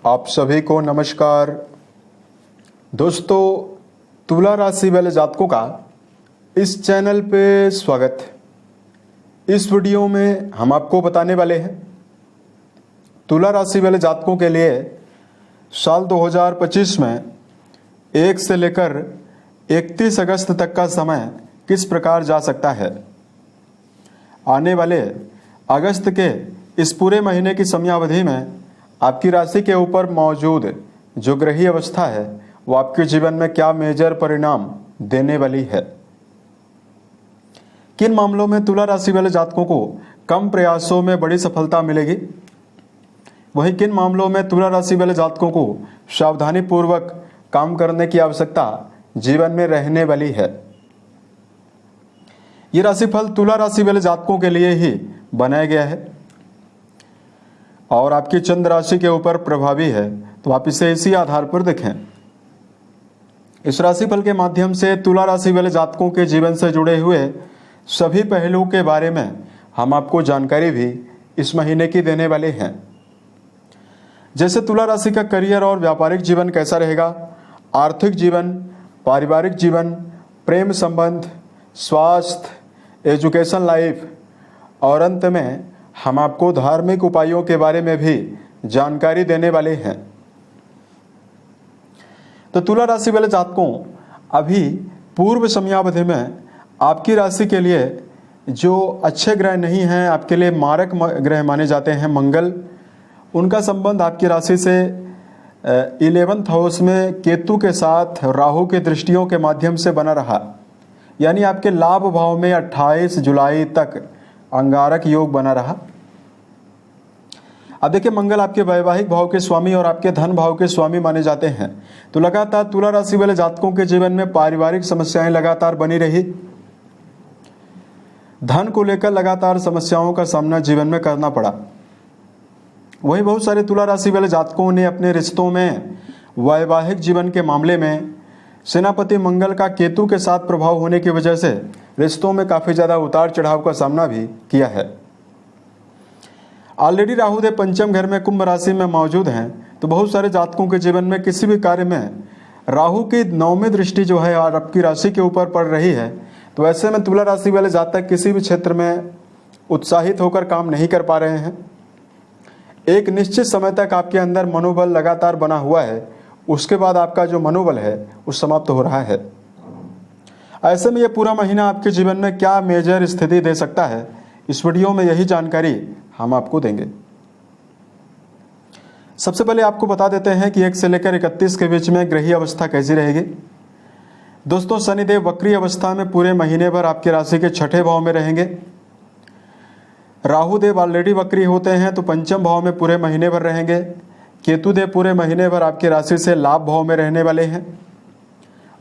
आप सभी को नमस्कार। दोस्तों, तुला राशि वाले जातकों का इस चैनल पे स्वागत है। इस वीडियो में हम आपको बताने वाले हैं तुला राशि वाले जातकों के लिए साल 2025 में 1 से लेकर 31 अगस्त तक का समय किस प्रकार जा सकता है। आने वाले अगस्त के इस पूरे महीने की समयावधि में आपकी राशि के ऊपर मौजूद जो ग्रहीय अवस्था है वो आपके जीवन में क्या मेजर परिणाम देने वाली है। किन मामलों में तुला राशि वाले जातकों को कम प्रयासों में बड़ी सफलता मिलेगी, वहीं किन मामलों में तुला राशि वाले जातकों को सावधानी पूर्वक काम करने की आवश्यकता जीवन में रहने वाली है। ये राशिफल तुला राशि वाले जातकों के लिए ही बनाया गया है और आपकी चंद्र राशि के ऊपर प्रभावी है, तो आप इसे इसी आधार पर देखें। इस राशिफल के माध्यम से तुला राशि वाले जातकों के जीवन से जुड़े हुए सभी पहलुओं के बारे में हम आपको जानकारी भी इस महीने की देने वाले हैं। जैसे तुला राशि का करियर और व्यापारिक जीवन कैसा रहेगा, आर्थिक जीवन, पारिवारिक जीवन, प्रेम संबंध, स्वास्थ्य, एजुकेशन लाइफ और अंत में हम आपको धार्मिक उपायों के बारे में भी जानकारी देने वाले हैं। तो तुला राशि वाले जातकों, अभी पूर्व समयावधि में आपकी राशि के लिए जो अच्छे ग्रह नहीं हैं, आपके लिए मारक ग्रह माने जाते हैं मंगल, उनका संबंध आपकी राशि से 11th हाउस में केतु के साथ राहु के दृष्टियों के माध्यम से बना रहा। यानी आपके लाभ भाव में 28 जुलाई तक अंगारक योग बना रहा। अब देखिए, मंगल आपके वैवाहिक भाव के स्वामी और आपके धन भाव के स्वामी माने जाते हैं। तो लगातार तुला राशि वाले जातकों के जीवन में पारिवारिक समस्याएं लगातार बनी रही। धन को लेकर लगातार समस्याओं का सामना जीवन में करना पड़ा। वहीं बहुत सारे तुला राशि वाले जातकों ने अपने रिश्तों में, वैवाहिक जीवन के मामले में सेनापति मंगल का केतु के साथ प्रभाव होने की वजह से रिश्तों में काफी ज्यादा उतार चढ़ाव का सामना भी किया है। ऑलरेडी राहुदेव पंचम घर में कुंभ राशि में मौजूद हैं, तो बहुत सारे जातकों के जीवन में किसी भी कार्य में राहु की 9वीं दृष्टि जो है और आपकी राशि के ऊपर पड़ रही है, तो ऐसे में तुला राशि वाले जातक किसी भी क्षेत्र में उत्साहित होकर काम नहीं कर पा रहे हैं। एक निश्चित समय तक आपके अंदर मनोबल लगातार बना हुआ है, उसके बाद आपका जो मनोबल है वो समाप्त हो रहा है। ऐसे में ये पूरा महीना आपके जीवन में क्या मेजर स्थिति दे सकता है, इस वीडियो में यही जानकारी हम आपको देंगे। सबसे पहले आपको बता देते हैं कि 1 से लेकर 31 के बीच में ग्रहीय अवस्था कैसी रहेगी। दोस्तों, शनिदेव वक्री अवस्था में पूरे महीने भर आपकी राशि के 6ठे भाव में रहेंगे। राहुदेव ऑलरेडी वक्री होते हैं, तो पंचम भाव में पूरे महीने भर रहेंगे। केतुदेव पूरे महीने भर आपकी राशि से लाभ भाव में रहने वाले हैं।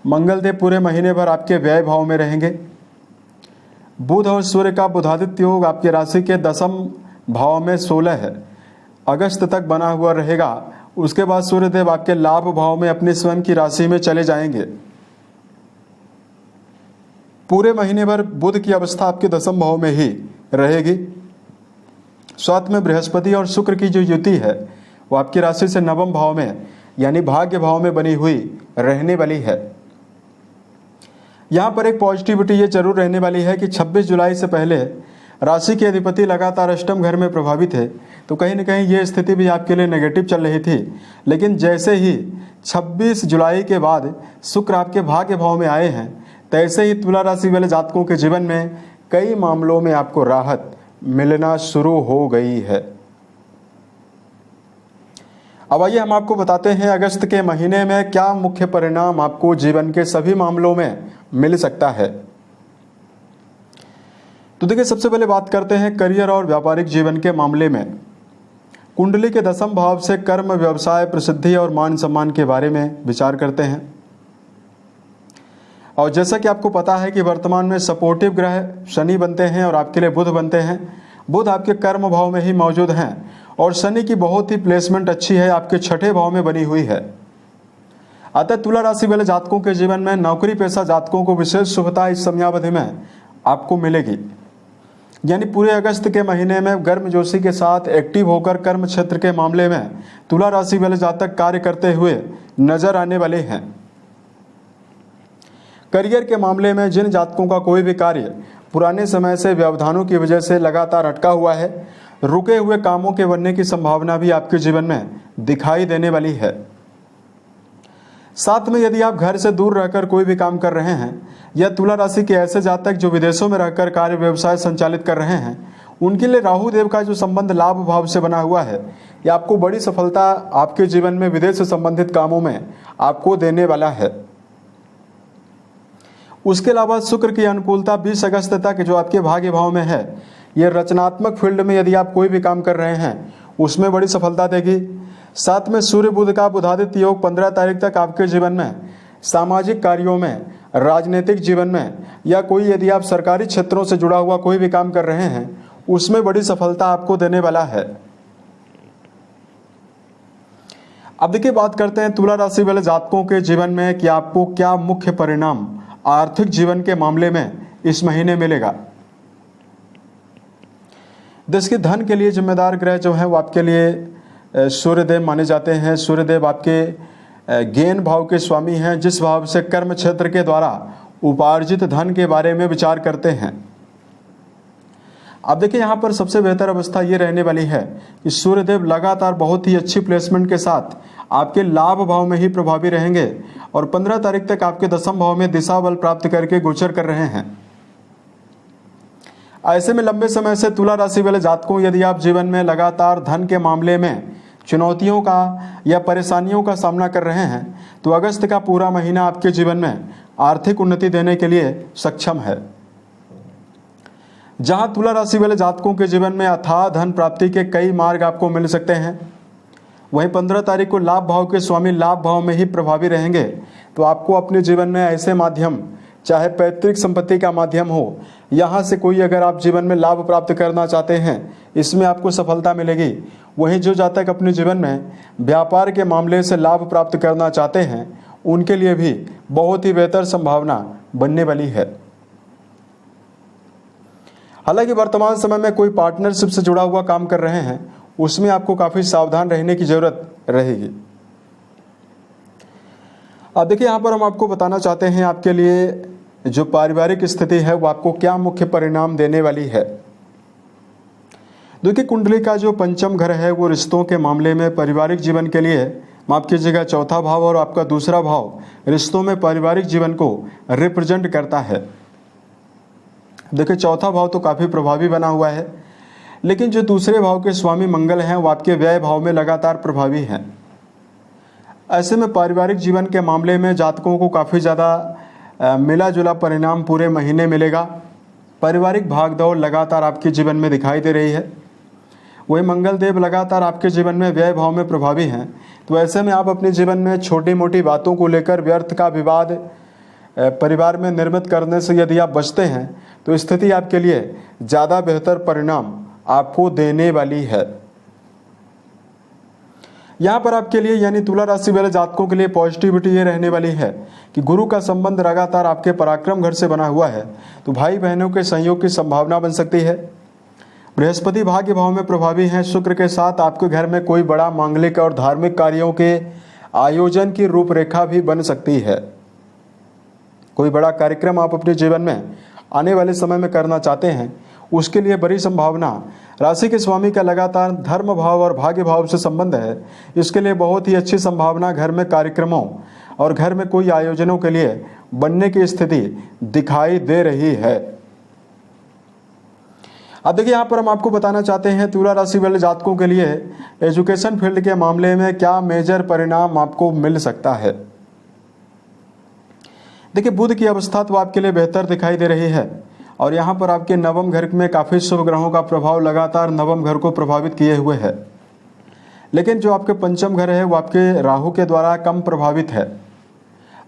मंगलदेव पूरे महीने भर आपके व्यय भाव में रहेंगे। बुध और सूर्य का बुधादित्य योग आपकी राशि के 10th भाव में 16 अगस्त तक बना हुआ रहेगा। उसके बाद सूर्यदेव आपके लाभ भाव में अपने स्वयं की राशि में चले जाएंगे। पूरे महीने भर बुध की अवस्था आपके 10th भाव में ही रहेगी। साथ में बृहस्पति और शुक्र की जो युति है वो आपकी राशि से 9वें भाव में यानी भाग्य भाव में बनी हुई रहने वाली है। यहाँ पर एक पॉजिटिविटी ये जरूर रहने वाली है कि 26 जुलाई से पहले राशि के अधिपति लगातार अष्टम घर में प्रभावित है, तो कहीं ना कहीं ये स्थिति भी आपके लिए नेगेटिव चल रही थी। लेकिन जैसे ही 26 जुलाई के बाद शुक्र आपके भाग्य भाव में आए हैं, तैसे ही तुला राशि वाले जातकों के जीवन में कई मामलों में आपको राहत मिलना शुरू हो गई है। अब आइए हम आपको बताते हैं अगस्त के महीने में क्या मुख्य परिणाम आपको जीवन के सभी मामलों में मिल सकता है। तो देखिए, सबसे पहले बात करते हैं करियर और व्यापारिक जीवन के मामले में। कुंडली के 10th भाव से कर्म, व्यवसाय, प्रसिद्धि और मान सम्मान के बारे में विचार करते हैं। और जैसा कि आपको पता है कि वर्तमान में सपोर्टिव ग्रह शनि बनते हैं और आपके लिए बुध बनते हैं। बुध आपके कर्म भाव में ही मौजूद हैं और शनि की बहुत ही प्लेसमेंट अच्छी है, आपके 6ठे भाव में बनी हुई है। अतः तुला राशि वाले जातकों के जीवन में नौकरी पेशा जातकों को विशेष शुभता इस समयावधि में आपको मिलेगी। यानी पूरे अगस्त के महीने में गर्मजोशी के साथ एक्टिव होकर कर्म क्षेत्र के मामले में तुला राशि वाले जातक कार्य करते हुए नजर आने वाले हैं। करियर के मामले में जिन जातकों का कोई भी कार्य पुराने समय से व्यवधानों की वजह से लगातार अटका हुआ है, रुके हुए कामों के बनने की संभावना भी आपके जीवन में दिखाई देने वाली है। साथ में यदि आप घर से दूर रहकर कोई भी काम कर रहे हैं या तुला राशि के ऐसे जातक जो विदेशों में रहकर कार्य व्यवसाय संचालित कर रहे हैं, उनके लिए राहु देव का जो संबंध लाभ भाव से बना हुआ है, ये आपको बड़ी सफलता आपके जीवन में विदेश से संबंधित कामों में आपको देने वाला है। उसके अलावा शुक्र की अनुकूलता 20 अगस्त तक जो आपके भाग्य भाव में है, यह रचनात्मक फील्ड में यदि आप कोई भी काम कर रहे हैं उसमें बड़ी सफलता देगी। साथ में सूर्य बुध का बुधादित्य योग 15 तारीख तक आपके जीवन में सामाजिक कार्यों में, राजनीतिक जीवन में या कोई यदि आप सरकारी क्षेत्रों से जुड़ा हुआ कोई भी काम कर रहे हैं उसमें बड़ी सफलता आपको देने वाला है। अब देखिए, बात करते हैं तुला राशि वाले जातकों के जीवन में कि आपको क्या मुख्य परिणाम आर्थिक जीवन के मामले में इस महीने मिलेगा। देखिए, धन के लिए जिम्मेदार ग्रह जो है वो आपके लिए सूर्यदेव माने जाते हैं। सूर्यदेव आपके ज्ञान भाव के स्वामी हैं, जिस भाव से कर्म क्षेत्र के द्वारा उपार्जित धन के बारे में विचार करते हैं। अब देखिए, यहाँ पर सबसे बेहतर अवस्था ये रहने वाली है कि सूर्यदेव लगातार बहुत ही अच्छी प्लेसमेंट के साथ आपके लाभ भाव में ही प्रभावी रहेंगे और 15 तारीख तक आपके दशम भाव में दिशा बल प्राप्त करके गोचर कर रहे हैं। ऐसे में लंबे समय से तुला राशि वाले जातकों, यदि आप जीवन में लगातार धन के मामले में चुनौतियों का या परेशानियों का सामना कर रहे हैं, तो अगस्त का पूरा महीना आपके जीवन में आर्थिक उन्नति देने के लिए सक्षम है। जहां तुला राशि वाले जातकों के जीवन में अथाह धन प्राप्ति के कई मार्ग आपको मिल सकते हैं, वहीं 15 तारीख को लाभ भाव के स्वामी लाभ भाव में ही प्रभावी रहेंगे। तो आपको अपने जीवन में ऐसे माध्यम, चाहे पैतृक संपत्ति का माध्यम हो, यहाँ से कोई अगर आप जीवन में लाभ प्राप्त करना चाहते हैं, इसमें आपको सफलता मिलेगी। वहीं जो जातक अपने जीवन में व्यापार के मामले से लाभ प्राप्त करना चाहते हैं, उनके लिए भी बहुत ही बेहतर संभावना बनने वाली है। हालांकि वर्तमान समय में कोई पार्टनरशिप से जुड़ा हुआ काम कर रहे हैं, उसमें आपको काफी सावधान रहने की जरूरत रहेगी। अब देखिए, यहाँ पर हम आपको बताना चाहते हैं आपके लिए जो पारिवारिक स्थिति है वो आपको क्या मुख्य परिणाम देने वाली है। देखिए, कुंडली का जो पंचम घर है वो रिश्तों के मामले में पारिवारिक जीवन के लिए, माफ कीजिएगा, चौथा भाव और आपका दूसरा भाव रिश्तों में पारिवारिक जीवन को रिप्रेजेंट करता है। देखिए, चौथा भाव तो काफी प्रभावी बना हुआ है, लेकिन जो दूसरे भाव के स्वामी मंगल हैं वो आपके व्यय भाव में लगातार प्रभावी हैं। ऐसे में पारिवारिक जीवन के मामले में जातकों को काफ़ी ज़्यादा मिला जुला परिणाम पूरे महीने मिलेगा। पारिवारिक भागदौड़ लगातार आपके जीवन में दिखाई दे रही है। वही मंगल देव लगातार आपके जीवन में व्यय भाव में प्रभावी हैं। तो ऐसे में आप अपने जीवन में छोटी मोटी बातों को लेकर व्यर्थ का विवाद परिवार में निर्मित करने से यदि आप बचते हैं, तो स्थिति आपके लिए ज़्यादा बेहतर परिणाम आपको देने वाली है। यहाँ पर आपके लिए यानी तुला राशि वाले जातकों के लिए पॉजिटिविटी ये रहने वाली है कि गुरु का संबंध लगातार आपके पराक्रम घर से बना हुआ है, तो भाई बहनों के सहयोग की संभावना बन सकती है। बृहस्पति भाग्य भाव में प्रभावी हैं। शुक्र के साथ आपके घर में कोई बड़ा मांगलिक और धार्मिक कार्यों के आयोजन की रूपरेखा भी बन सकती है। कोई बड़ा कार्यक्रम आप अपने जीवन में आने वाले समय में करना चाहते हैं, उसके लिए बड़ी संभावना। राशि के स्वामी का लगातार धर्म भाव और भाग्य भाव से संबंध है, इसके लिए बहुत ही अच्छी संभावना घर में कार्यक्रमों और घर में कोई आयोजनों के लिए बनने की स्थिति दिखाई दे रही है। अब देखिए, यहाँ पर हम आपको बताना चाहते हैं तुला राशि वाले जातकों के लिए एजुकेशन फील्ड के मामले में क्या मेजर परिणाम आपको मिल सकता है। देखिए, बुध की अवस्था तो आपके लिए बेहतर दिखाई दे रही है और यहाँ पर आपके नवम घर में काफ़ी शुभ ग्रहों का प्रभाव लगातार नवम घर को प्रभावित किए हुए है। लेकिन जो आपके पंचम घर है वो आपके राहु के द्वारा कम प्रभावित है।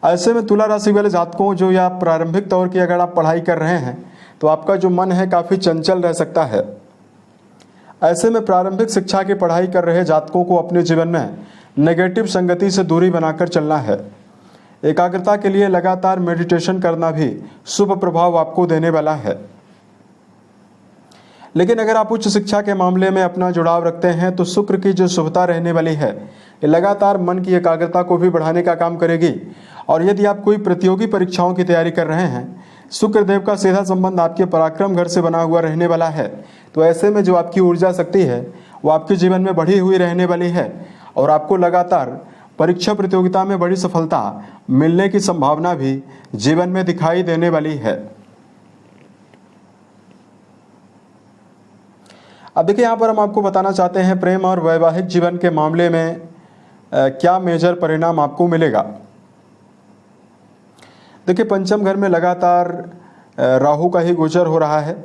ऐसे में तुला राशि वाले जातकों जो या प्रारंभिक तौर की अगर आप पढ़ाई कर रहे हैं, तो आपका जो मन है काफ़ी चंचल रह सकता है। ऐसे में प्रारंभिक शिक्षा की पढ़ाई कर रहे जातकों को अपने जीवन में नेगेटिव संगति से दूरी बनाकर चलना है। एकाग्रता के लिए लगातार मेडिटेशन करना भी शुभ प्रभाव आपको देने वाला है। लेकिन अगर आप उच्च शिक्षा के मामले में अपना जुड़ाव रखते हैं तो शुक्र की जो शुभता रहने वाली है ये लगातार मन की एकाग्रता को भी बढ़ाने का काम करेगी। और यदि आप कोई प्रतियोगी परीक्षाओं की तैयारी कर रहे हैं, शुक्र देव का सीधा संबंध आपके पराक्रम घर से बना हुआ रहने वाला है। तो ऐसे में जो आपकी ऊर्जा शक्ति है वो आपके जीवन में बढ़ी हुई रहने वाली है और आपको लगातार परीक्षा प्रतियोगिता में बड़ी सफलता मिलने की संभावना भी जीवन में दिखाई देने वाली है। अब देखिए, यहाँ पर हम आपको बताना चाहते हैं प्रेम और वैवाहिक जीवन के मामले में क्या मेजर परिणाम आपको मिलेगा। देखिए, पंचम घर में लगातार राहु का ही गोचर हो रहा है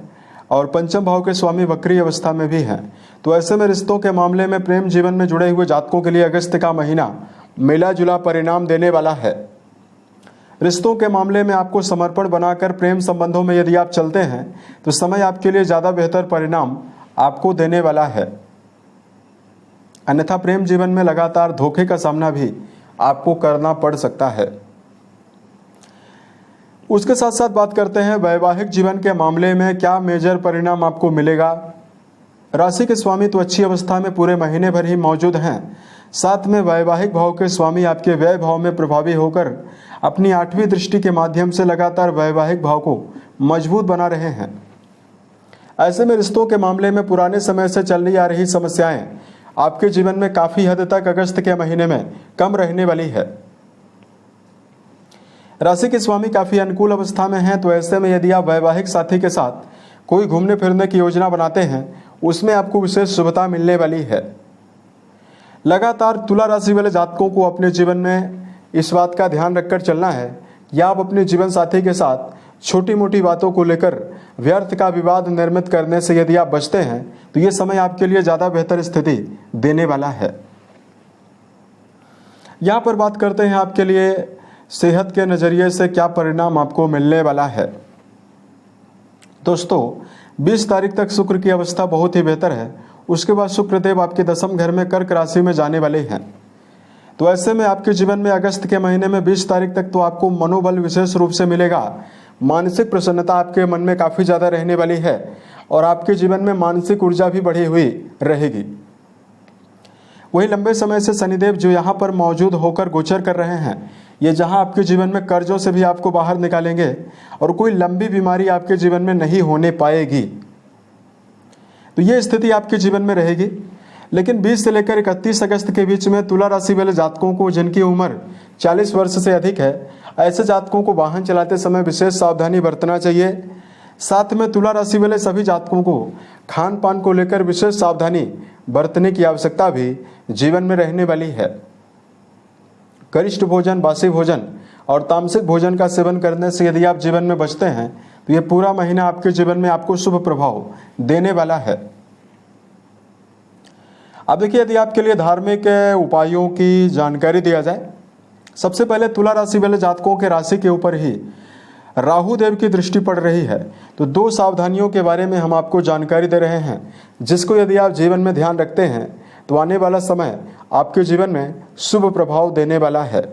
और पंचम भाव के स्वामी वक्री अवस्था में भी हैं। तो ऐसे में रिश्तों के मामले में प्रेम जीवन में जुड़े हुए जातकों के लिए अगस्त का महीना मिला जुला परिणाम देने वाला है। रिश्तों के मामले में आपको समर्पण बनाकर प्रेम संबंधों में यदि आप चलते हैं तो समय आपके लिए ज़्यादा बेहतर परिणाम आपको देने वाला है। अन्यथा प्रेम जीवन में लगातार धोखे का सामना भी आपको करना पड़ सकता है। उसके साथ साथ बात करते हैं वैवाहिक जीवन के मामले में क्या मेजर परिणाम आपको मिलेगा। राशि के स्वामी तो अच्छी अवस्था में पूरे महीने भर ही मौजूद हैं, साथ में वैवाहिक भाव के स्वामी आपके व्यय भाव में प्रभावी होकर अपनी 8वीं दृष्टि के माध्यम से लगातार वैवाहिक भाव को मजबूत बना रहे हैं। ऐसे में रिश्तों के मामले में पुराने समय से चलनी आ रही समस्याएं आपके जीवन में काफी हद तक अगस्त के महीने में कम रहने वाली है। राशि के स्वामी काफी अनुकूल अवस्था में हैं, तो ऐसे में यदि आप वैवाहिक साथी के साथ कोई घूमने फिरने की योजना बनाते हैं उसमें आपको विशेष शुभता मिलने वाली है। लगातार तुला राशि वाले जातकों को अपने जीवन में इस बात का ध्यान रखकर चलना है या आप अपने जीवन साथी के साथ छोटी मोटी बातों को लेकर व्यर्थ का विवाद निर्मित करने से यदि आप बचते हैं तो ये समय आपके लिए ज़्यादा बेहतर स्थिति देने वाला है। यहाँ पर बात करते हैं आपके लिए सेहत के नज़रिए से क्या परिणाम आपको मिलने वाला है। दोस्तों, 20 तारीख तक शुक्र की अवस्था बहुत ही बेहतर है। उसके बाद शुक्रदेव आपके 10वें घर में कर्क राशि में जाने वाले हैं। तो ऐसे में आपके जीवन में अगस्त के महीने में 20 तारीख तक तो आपको मनोबल विशेष रूप से मिलेगा। मानसिक प्रसन्नता आपके मन में काफ़ी ज़्यादा रहने वाली है और आपके जीवन में मानसिक ऊर्जा भी बढ़ी हुई रहेगी। वही लंबे समय से शनिदेव जो यहाँ पर मौजूद होकर गोचर कर रहे हैं, ये जहाँ आपके जीवन में कर्जों से भी आपको बाहर निकालेंगे और कोई लंबी बीमारी आपके जीवन में नहीं होने पाएगी। तो ये स्थिति आपके जीवन में रहेगी। लेकिन 20 से लेकर 31 अगस्त के बीच में तुला राशि वाले जातकों को जिनकी उम्र 40 वर्ष से अधिक है, ऐसे जातकों को वाहन चलाते समय विशेष सावधानी बरतना चाहिए। साथ में तुला राशि वाले सभी जातकों को खान पान को लेकर विशेष सावधानी बरतने की आवश्यकता भी जीवन में रहने वाली है। गरिष्ठ भोजन, बासी भोजन और तामसिक भोजन का सेवन करने से यदि आप जीवन में बचते हैं तो ये पूरा महीना आपके जीवन में आपको शुभ प्रभाव देने वाला है। अब देखिए, यदि आपके लिए धार्मिक उपायों की जानकारी दिया जाए, सबसे पहले तुला राशि वाले जातकों के राशि के ऊपर ही राहु देव की दृष्टि पड़ रही है। तो 2 सावधानियों के बारे में हम आपको जानकारी दे रहे हैं, जिसको यदि आप जीवन में ध्यान रखते हैं तो आने वाला समय आपके जीवन में शुभ प्रभाव देने वाला है।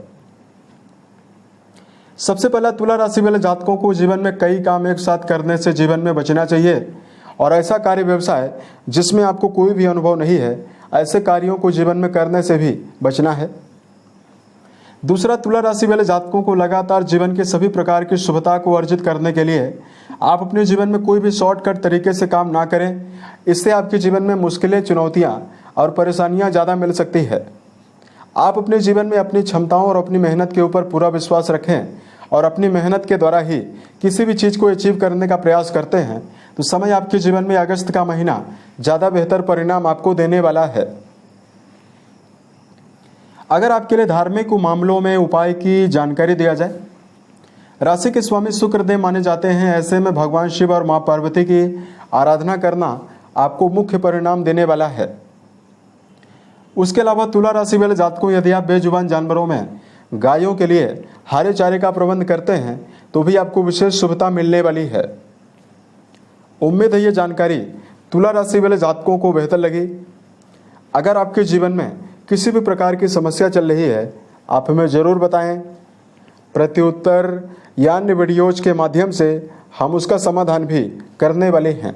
सबसे पहला, तुला राशि वाले जातकों को जीवन में कई काम एक साथ करने से जीवन में बचना चाहिए और ऐसा कार्य व्यवसाय जिसमें आपको कोई भी अनुभव नहीं है, ऐसे कार्यों को जीवन में करने से भी बचना है। दूसरा, तुला राशि वाले जातकों को लगातार जीवन के सभी प्रकार की शुभता को अर्जित करने के लिए आप अपने जीवन में कोई भी शॉर्टकट तरीके से काम ना करें। इससे आपके जीवन में मुश्किलें, चुनौतियां और परेशानियां ज़्यादा मिल सकती है। आप अपने जीवन में अपनी क्षमताओं और अपनी मेहनत के ऊपर पूरा विश्वास रखें और अपनी मेहनत के द्वारा ही किसी भी चीज़ को अचीव करने का प्रयास करते हैं तो समय आपके जीवन में अगस्त का महीना ज़्यादा बेहतर परिणाम आपको देने वाला है। अगर आपके लिए धार्मिक मामलों में उपाय की जानकारी दिया जाए, राशि के स्वामी शुक्रदेव माने जाते हैं। ऐसे में भगवान शिव और माँ पार्वती की आराधना करना आपको मुख्य परिणाम देने वाला है। उसके अलावा तुला राशि वाले जातकों, यदि आप बेजुबान जानवरों में गायों के लिए हरे चारे का प्रबंध करते हैं तो भी आपको विशेष शुभता मिलने वाली है। उम्मीद है ये जानकारी तुला राशि वाले जातकों को बेहतर लगी। अगर आपके जीवन में किसी भी प्रकार की समस्या चल रही है, आप हमें ज़रूर बताएं। प्रत्युत्तर या अन्य वीडियोज के माध्यम से हम उसका समाधान भी करने वाले हैं।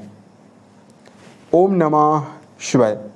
ओम नमः शिवाय।